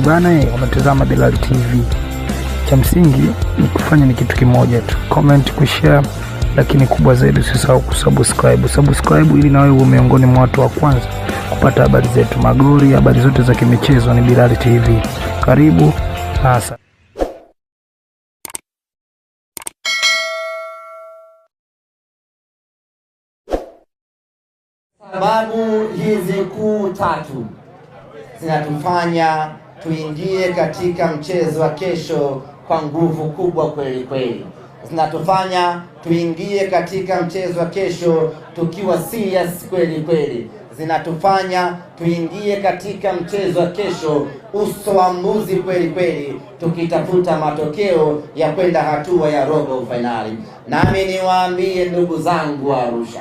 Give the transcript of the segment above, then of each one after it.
Bana, unatazama Bilal TV. Cha msingi ni kufanya ni kitu kimoja tu, comment, kushare, lakini kubwa zaidi usisahau kusubscribe ili na wewe uwe miongoni mwa watu wa kwanza kupata habari zetu, magori, habari zote za kimichezo. Ni Bilal TV. Karibu sasa. Sababu hizi kuu tatu zinatufanya tuingie katika mchezo wa kesho kwa nguvu kubwa kweli kweli. Zinatufanya tuingie katika mchezo wa kesho tukiwa serious kweli kweli. Zinatufanya tuingie katika mchezo wa kesho uso wa mbuzi kweli kweli, tukitafuta matokeo ya kwenda hatua ya robo finali. Nami niwaambie ndugu zangu wa Arusha,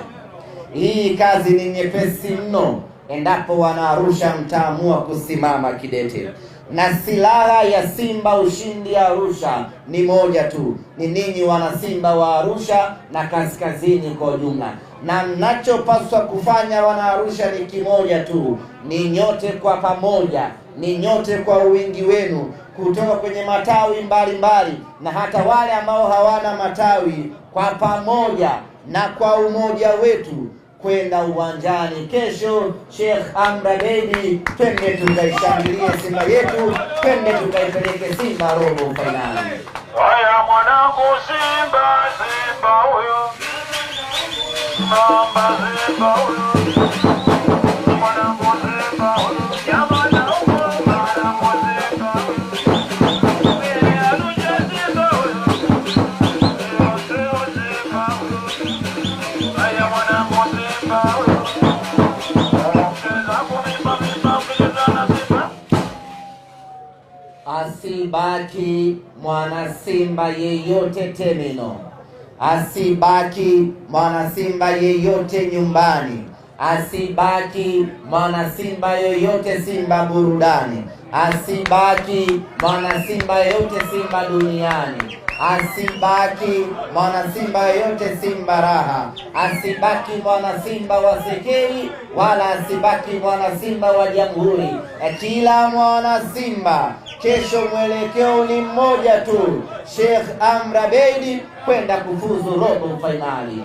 hii kazi ni nyepesi mno endapo wana Arusha mtaamua kusimama kidete. Na silaha ya Simba ushindi ya Arusha ni moja tu, ni ninyi wana Simba wa Arusha na kaskazini kwa ujumla. Na mnachopaswa kufanya wana Arusha ni kimoja tu, ni nyote kwa pamoja, ni nyote kwa wingi wenu, kutoka kwenye matawi mbalimbali na hata wale ambao hawana matawi, kwa pamoja na kwa umoja wetu kwenda uwanjani kesho Sheikh Amri Abeid, twende tukaishangilie Simba yetu, twende tukaipeleke Simba robo finali. Haya mwanangu Simba, Simba huyo, Simba, Simba huyo, mwanangu Simba huyo, jamani huyo, mwanangu Simba huyo, wewe Arusha Simba huyo, Simba huyo, haya mwanangu Simba huyo. Asibaki mwana Simba yeyote Temino, asibaki mwana Simba yeyote nyumbani, asibaki mwana Simba yeyote Simba burudani, asibaki mwana Simba yeyote Simba duniani, asibaki mwana Simba yeyote Simba raha, asibaki mwana Simba wa Sekeli, wala asibaki mwana Simba wa Jamhuri. Kila mwana Simba kesho mwelekeo ni mmoja tu, Sheikh Amri Abeid kwenda kufuzu robo finali.